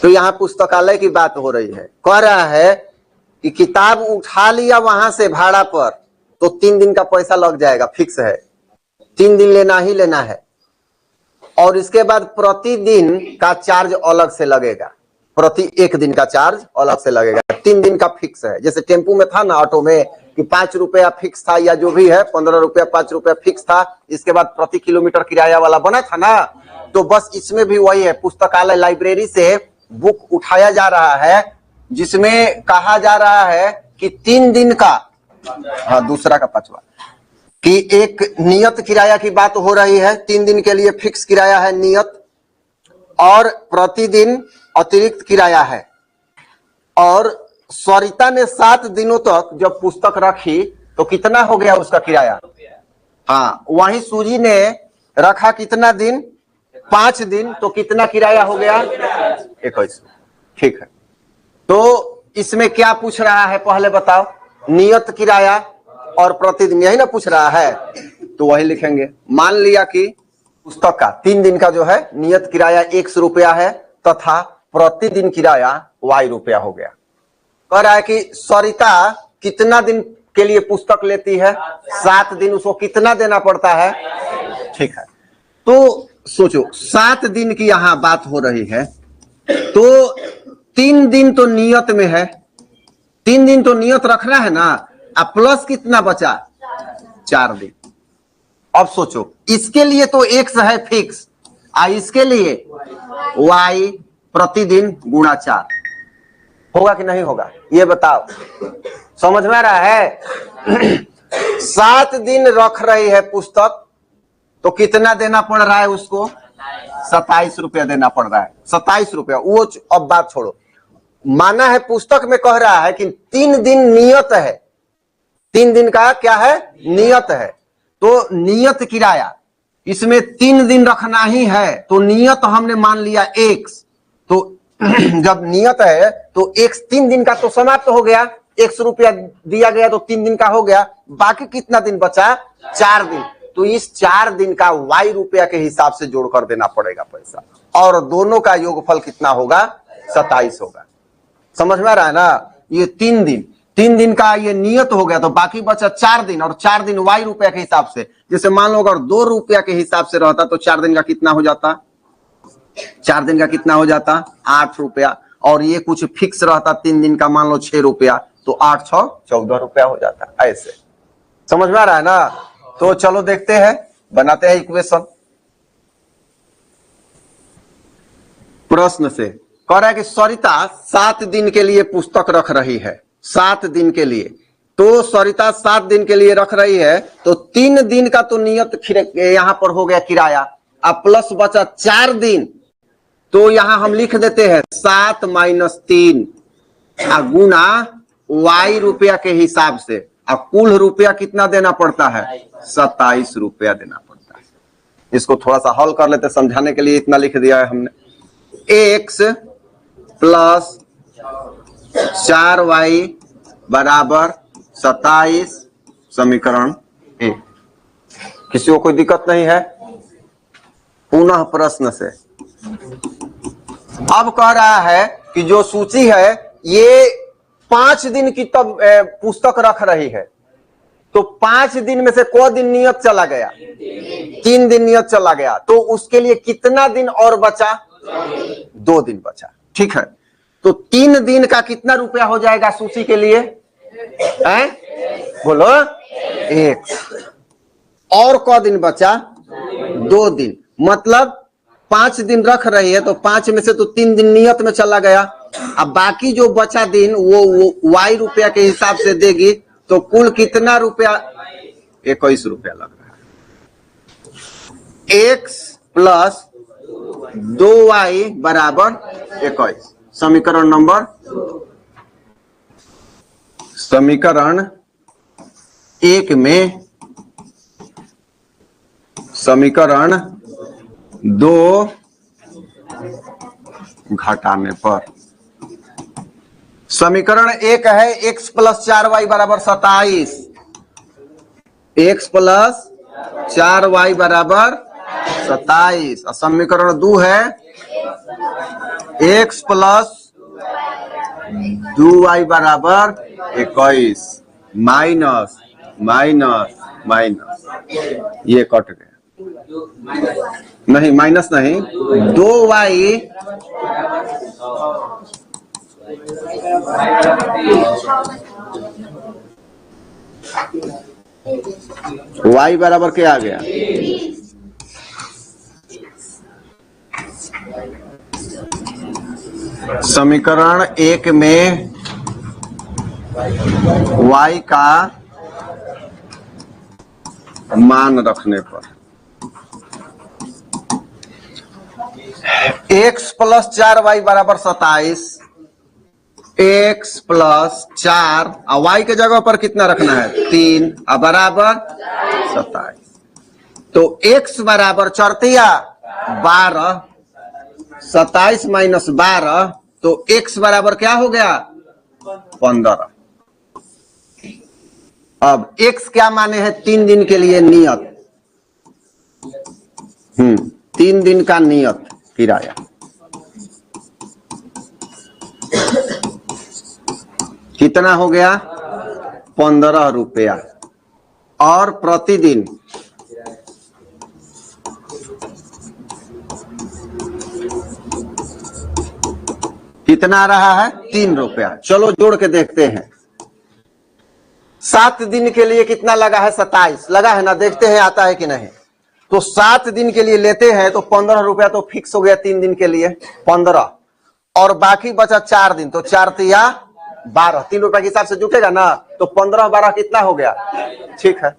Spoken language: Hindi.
तो यहाँ पुस्तकालय की बात हो रही है। कह रहा है कि किताब उठा लिया वहां से भाड़ा पर तो 3 दिन का पैसा लग जाएगा, फिक्स है, 3 दिन लेना ही लेना है। और इसके बाद प्रतिदिन का चार्ज अलग से लगेगा, प्रति 1 दिन का चार्ज अलग से लगेगा, 3 दिन का फिक्स है। जैसे टेम्पू में था ना, ऑटो में, कि 5 रुपया फिक्स था या जो भी है, 15 रुपया 5 रुपया फिक्स था, इसके बाद प्रति किलोमीटर किराया वाला बना था ना। तो बस इसमें भी वही है, पुस्तकालय लाइब्रेरी से बुक उठाया जा रहा है, जिसमें कहा जा रहा है कि 3 दिन का, हाँ दूसरा का 5वां, कि एक नियत किराया की बात हो रही है, 3 दिन के लिए फिक्स किराया है नियत, और प्रतिदिन अतिरिक्त किराया है। और सरिता ने 7 दिनों तक जब पुस्तक रखी तो कितना हो गया उसका किराया? हाँ, वहीं सूजी ने रखा कितना दिन? 5 दिन, तो कितना किराया हो गया? 21। ठीक है, तो इसमें क्या पूछ रहा है पहले बताओ? नियत किराया और प्रतिदिन, यही ना पूछ रहा है, तो वही लिखेंगे। मान लिया कि पुस्तक का 3 दिन का जो है नियत किराया 100 रुपया है तथा प्रतिदिन किराया y रुपया हो गया। कह रहा है कि सरिता कितना दिन के लिए पुस्तक लेती है? 7 दिन, उसको कितना देना पड़ता है? ठीक है, तो सोचो 7 दिन की यहां बात हो रही है, तो 3 दिन तो नियत में है, 3 दिन तो नियत रखना है ना, अब प्लस कितना बचा? 4 दिन। अब सोचो इसके लिए तो x है फिक्स, इसके लिए y प्रतिदिन गुणा 4 होगा कि नहीं होगा? ये बताओ, समझ में आ रहा है? 7 दिन रख रही है पुस्तक, तो कितना देना पड़ रहा है उसको? 27 रुपया देना पड़ रहा है। 27 रुपया, वो अब बात छोड़ो, माना है पुस्तक में कह रहा है कि 3 दिन नियत है, 3 दिन का क्या है? नियत है। तो नियत किराया इसमें 3 दिन रखना ही है, तो नियत हमने मान लिया x, तो जब नियत है तो x 3 दिन का तो समाप्त हो गया, 100 रुपया दिया गया तो 3 दिन का हो गया, बाकी कितना दिन बचा? 4 दिन। तो इस 4 दिन का y रुपया के हिसाब से जोड़कर देना पड़ेगा पैसा, और दोनों का योगफल कितना होगा? 27 होगा। समझ में आ रहा है ना? ये 3 दिन का ये नियत हो गया, तो बाकी बचा 4 दिन, और 4 दिन y रुपया के हिसाब से। जैसे मान लो अगर 2 रुपया के हिसाब से रहता तो 4 दिन का कितना हो जाता? 4 दिन का कितना हो जाता? 8 रुपया। और ये कुछ फिक्स रहता 3 दिन का, मान लो 6 रुपया, तो 8 6 14 रुपया हो जाता। ऐसे समझ में आ रहा है ना? तो चलो देखते हैं, बनाते हैं इक्वेशन। प्रश्न से कह रहा है कि सरिता 7 दिन के लिए पुस्तक रख रही है, 7 दिन के लिए। तो सरिता 7 दिन के लिए रख रही है, तो 3 दिन का तो नियत यहां पर हो गया किराया, अब प्लस बचा 4 दिन, तो यहां हम लिख देते हैं 7 - 3 गुना y रुपया के हिसाब से। अब कुल रुपया कितना देना पड़ता है? 27 रुपया देना पड़ता है। इसको थोड़ा सा हल कर लेते, समझाने के लिए इतना लिख दिया है हमने। x प्लस 4y बराबर 27 समीकरण 1। किसी को कोई दिक्कत नहीं है? पुनः प्रश्न से अब कह रहा है कि जो सूची है ये 5 दिन की तब पुस्तक रख रही है, तो 5 दिन में से को दिन नियत चला गया? 3 दिन नियत चला गया, तो उसके लिए कितना दिन और बचा? 2 दिन बचा। ठीक है, तो 3 दिन का कितना रुपया हो जाएगा सूची के लिए? बोलो 1। और को दिन बचा? 2 दिन। मतलब 5 दिन रख रही है, तो 5 में से तो 3 दिन नियत में चला गया, अब बाकी जो बचा दिन वो y रुपया के हिसाब से देगी, तो कुल कितना रुपया? 21 रुपया लग रहा है। x प्लस 2y बराबर 21 समीकरण नंबर, समीकरण 1 में समीकरण 2 घटाने पर, समीकरण 1 है x प्लस 4y बराबर 27, x प्लस 4y बराबर 27, और समीकरण 2 है x प्लस 2y बराबर 21 माइनस माइनस माइनस, ये कट गया, नहीं माइनस नहीं, 2y y बराबर क्या आ गया, समीकरण 1 में y का मान रखने पर x प्लस 4y बराबर 27, x प्लस 4 और y के जगह पर कितना रखना है 3 और बराबर 27, तो x बराबर चौरतिया 12, 27 माइनस 12, तो x बराबर क्या हो गया 15। अब x क्या माने हैं 3 दिन के लिए नियत, 3 दिन का नियत किराया, कितना हो गया 15 रुपया, और प्रतिदिन कितना रहा है 3 रुपया। चलो जोड़ के देखते हैं, 7 दिन के लिए कितना लगा है 27 लगा है ना, देखते हैं आता है कि नहीं। तो 7 दिन के लिए लेते हैं तो 15 रुपया तो फिक्स हो गया 3 दिन के लिए 15, और बाकी बचा 4 दिन, तो 4 तिया 12, 3 रुपया के हिसाब से जुटेगा ना, तो 15 12 कितना हो गया, ठीक है।